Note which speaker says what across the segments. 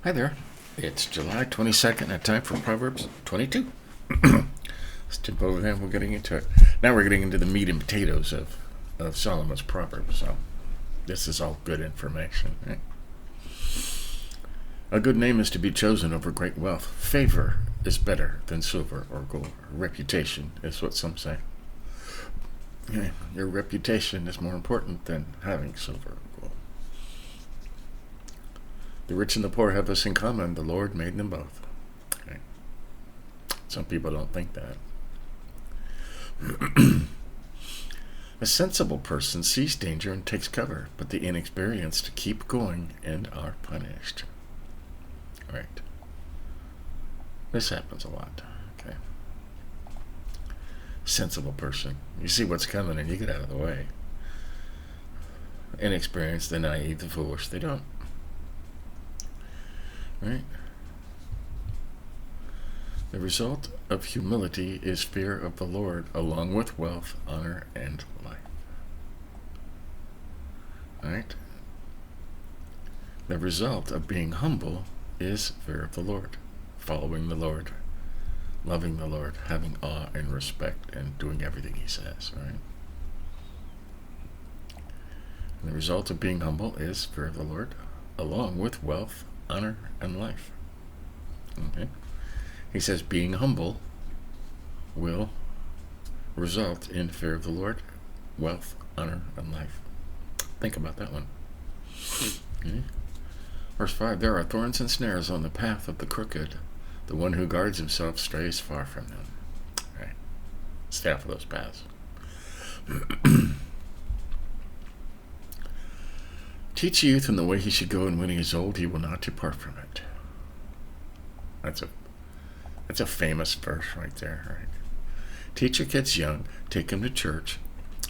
Speaker 1: Hi there. It's July 22nd and time for Proverbs 22. Let's jump over there and we're getting into it. Now we're getting into the meat and potatoes of Solomon's Proverbs. So this is all good information. Right? A good name is to be chosen over great wealth. Favor is better than silver or gold. Reputation is what some say. Yeah, your reputation is more important than having silver or gold. The rich and the poor have this in common. The Lord made them both. Okay. Some people don't think that. A sensible person sees danger and takes cover, but the inexperienced keep going and are punished. Right. This happens a lot. Okay. Sensible person. You see what's coming and you get out of the way. Inexperienced, the naive, the foolish, they don't. Right? The result of humility is fear of the Lord, along with wealth, honor, and life. Right? The result of being humble is fear of the Lord, following the Lord, loving the Lord, having awe and respect, and doing everything He says. Right? And the result of being humble is fear of the Lord, along with wealth, honor, and life. Okay? He says being humble will result in fear of the Lord, wealth, honor, and life. Think about that one. Okay? Verse 5, there are thorns and snares on the path of the crooked. The one who guards himself strays far from them. Right? Stay off of those paths. Teach youth in the way he should go, and when he is old, he will not depart from it. That's a famous verse right there. Right? Teach your kids young, take them to church,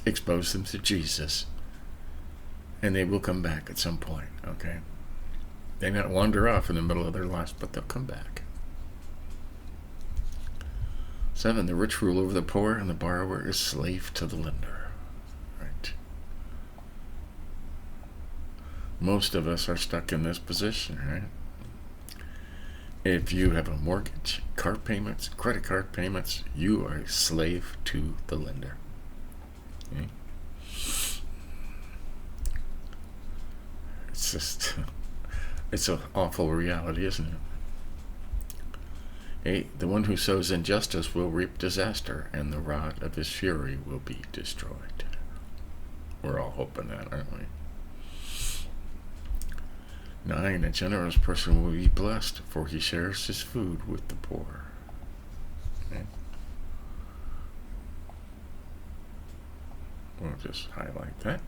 Speaker 1: expose them to Jesus, and they will come back at some point. Okay, they may not wander off in the middle of their lives, but they'll come back. 7, the rich rule over the poor, and the borrower is slave to the lender. Right? Most of us are stuck in this position, right? If you have a mortgage, car payments, credit card payments, you are a slave to the lender. Okay? It's just, it's an awful reality, isn't it? 8, the one who sows injustice will reap disaster, and the rod of his fury will be destroyed. We're all hoping that, aren't we? 9, a generous person will be blessed, for he shares his food with the poor. Okay. We'll just highlight that.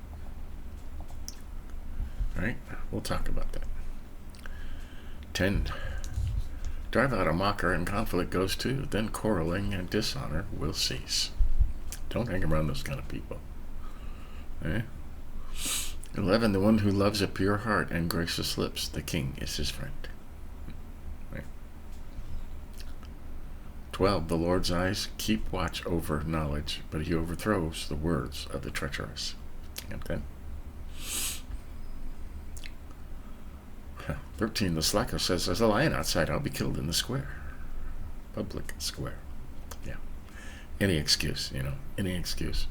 Speaker 1: Alright, we'll talk about that. 10, drive out a mocker and conflict goes too, then quarreling and dishonor will cease. Don't hang around those kind of people. Okay? 11, the one who loves a pure heart and gracious lips, the king is his friend. Right. 12, the Lord's eyes keep watch over knowledge, but he overthrows the words of the treacherous. Okay. 13, the slacker says, there's a lion outside, I'll be killed in the square. Public square. Yeah. Any excuse, any excuse.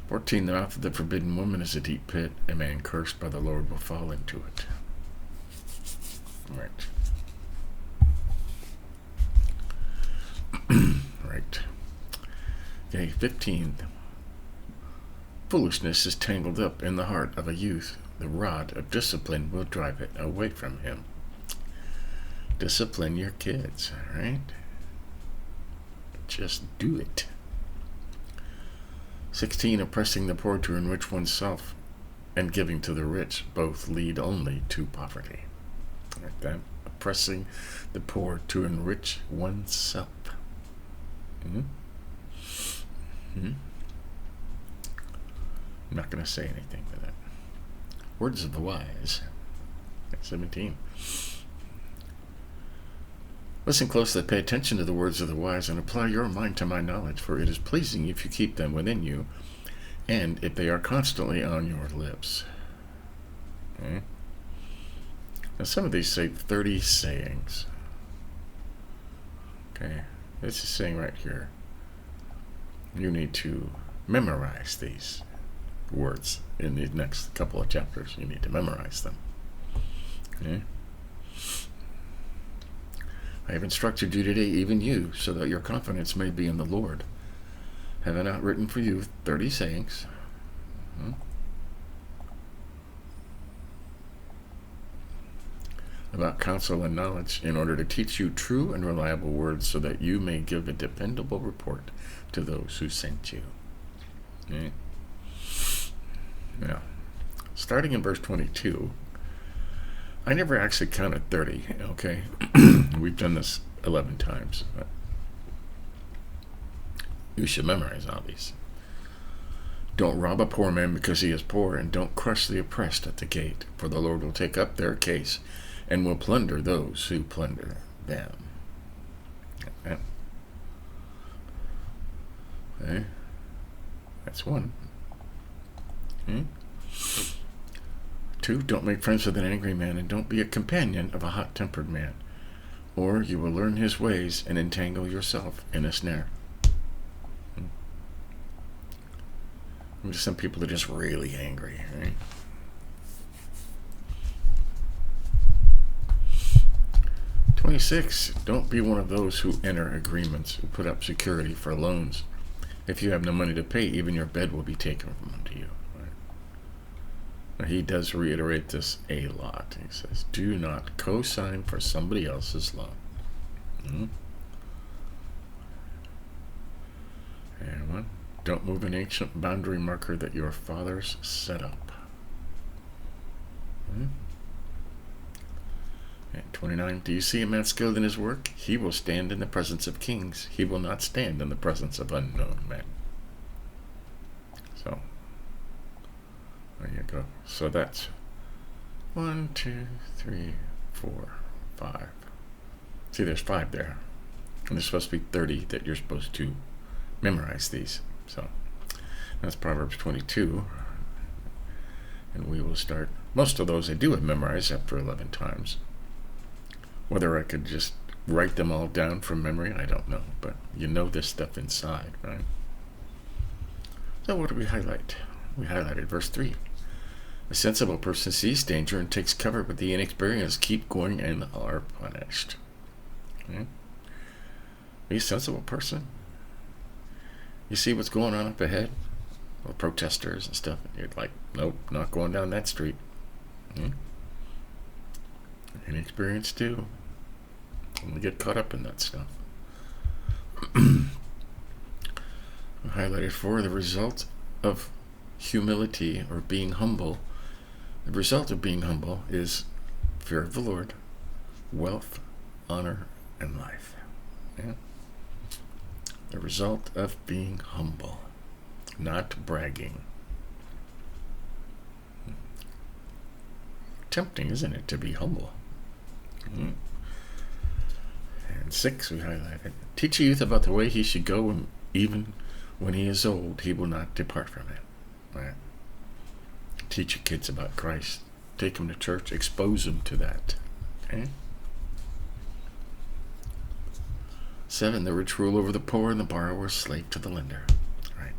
Speaker 1: 14, the mouth of the forbidden woman is a deep pit. A man cursed by the Lord will fall into it. Right. Right. Okay, 15. Foolishness is tangled up in the heart of a youth. The rod of discipline will drive it away from him. Discipline your kids, right? Just do it. 16, oppressing the poor to enrich oneself and giving to the rich both lead only to poverty. Like that. Oppressing the poor to enrich oneself. I'm not going to say anything to that. Words of the wise. 17. Listen closely, pay attention to the words of the wise, and apply your mind to my knowledge, for it is pleasing if you keep them within you, and if they are constantly on your lips. Okay? Now some of these say 30 sayings. Okay, this is saying right here, you need to memorize these words in the next couple of chapters. You need to memorize them. Okay. I have instructed you today, even you, so that your confidence may be in the Lord. Have I not written for you 30 sayings? About counsel and knowledge, in order to teach you true and reliable words, so that you may give a dependable report to those who sent you. Okay. Now, starting in verse 22, I never actually counted 30, okay? We've done this 11 times. But you should memorize all these. Don't rob a poor man because he is poor, and don't crush the oppressed at the gate, for the Lord will take up their case and will plunder those who plunder them. Okay. That's one. Okay. 2, don't make friends with an angry man, and don't be a companion of a hot-tempered man, or you will learn his ways and entangle yourself in a snare. There's some people are just really angry, right? 26, don't be one of those who enter agreements, who put up security for loans. If you have no money to pay, even your bed will be taken from under you. Right? Now, he does reiterate this a lot. He says, do not co-sign for somebody else's loan. And 1, don't move an ancient boundary marker that your fathers set up. And 29, do you see a man skilled in his work? He will stand in the presence of kings. He will not stand in the presence of unknown men. So, there you go. So that's 1, 2, 3, 4, 5. See, there's 5 there. And there's supposed to be 30 that you're supposed to memorize these. So, that's Proverbs 22. And we will start. Most of those I do have memorized after 11 times. Whether I could just write them all down from memory, I don't know. But you know this stuff inside, right? So what do we highlight? We highlighted verse 3. A sensible person sees danger and takes cover, but the inexperienced keep going and are punished. Okay? Be a sensible person. You see what's going on up ahead? Well, protesters and stuff. And you're like, nope, not going down that street. Inexperienced too. And we get caught up in that stuff. Highlighted 4, the result of humility or being humble. The result of being humble is fear of the Lord, wealth, honor, and life. Yeah? The result of being humble, not bragging. Tempting, isn't it, to be humble? And 6, we highlighted. Teach a youth about the way he should go, and even when he is old, he will not depart from it. Right? Teach your kids about Christ. Take them to church. Expose them to that. Okay? 7, the rich rule over the poor, and the borrower slave to the lender. Right?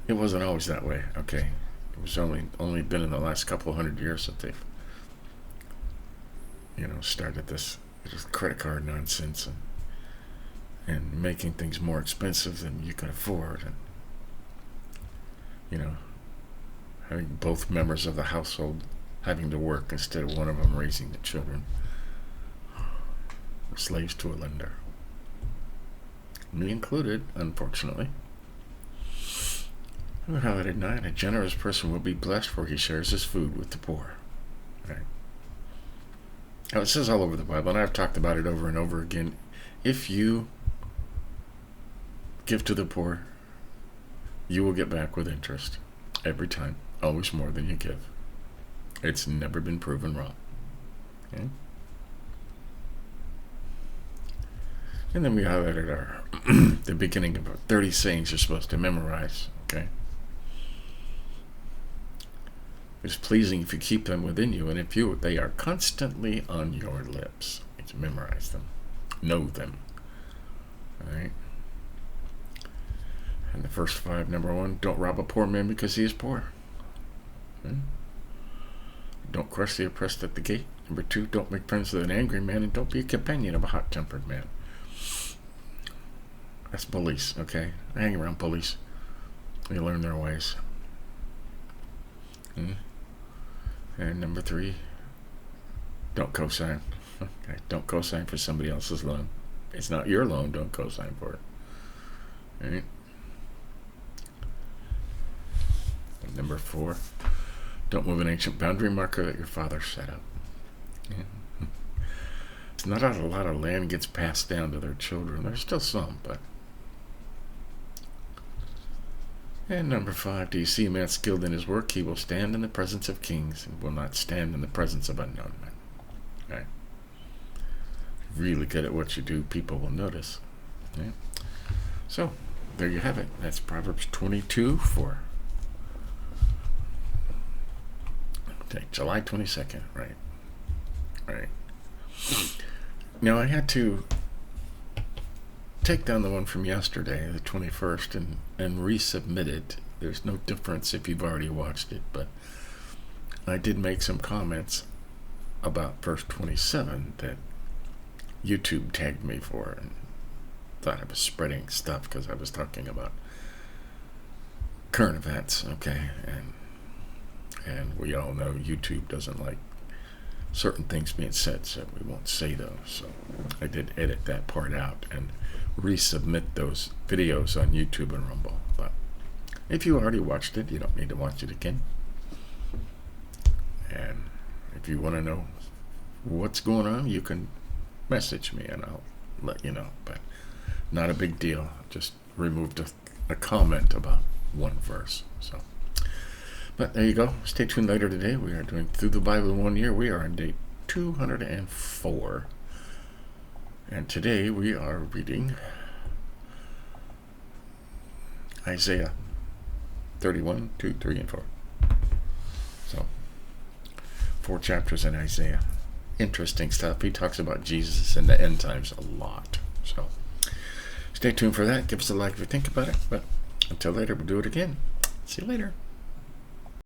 Speaker 1: It wasn't always that way. Okay? It was only been in the last couple of 100 years that they've, started this credit card nonsense and making things more expensive than you can afford, and having both members of the household having to work instead of one of them raising the children. We're slaves to a lender. Me included, unfortunately. We highlighted 9, a generous person will be blessed, for he shares his food with the poor. Right? Now, it says all over the Bible, and I've talked about it over and over again, if you give to the poor, you will get back with interest. Every time. Always more than you give. It's never been proven wrong. Okay? And then we highlighted our the beginning of 30 sayings you're supposed to memorize. Okay? is pleasing if you keep them within you, and if they are constantly on your lips. You need to memorize them, know them. All right. And the first 5, number 1, don't rob a poor man because he is poor. Okay. Don't crush the oppressed at the gate. Number 2, don't make friends with an angry man, and don't be a companion of a hot-tempered man. That's bullies, okay? Hang around bullies. You learn their ways. And number 3, don't co-sign. Okay? Don't co-sign for somebody else's loan. It's not your loan, don't co-sign for it. All right? And number 4, don't move an ancient boundary marker that your father set up. Yeah. It's not a lot of land gets passed down to their children. There's still some, but. And number 5, do you see a man skilled in his work? He will stand in the presence of kings and will not stand in the presence of unknown men. All right. Really good at what you do, people will notice. Okay. So, there you have it. That's Proverbs 22 for July 22nd, right? Right. Now, I had to take down the one from yesterday, the 21st, and resubmit it. There's no difference if you've already watched it, but I did make some comments about verse 27 that YouTube tagged me for, and thought I was spreading stuff because I was talking about current events, okay? And we all know YouTube doesn't like certain things being said, so we won't say those. So I did edit that part out and resubmit those videos on YouTube and Rumble. But if you already watched it, you don't need to watch it again. And if you want to know what's going on, you can message me and I'll let you know. But not a big deal. Just removed a comment about one verse. So. But there you go. Stay tuned later today. We are doing Through the Bible in 1 Year. We are on day 204. And today we are reading Isaiah 31, 2, 3, and 4. So, 4 chapters in Isaiah. Interesting stuff. He talks about Jesus and the end times a lot. So, stay tuned for that. Give us a like if you think about it. But until later, we'll do it again. See you later.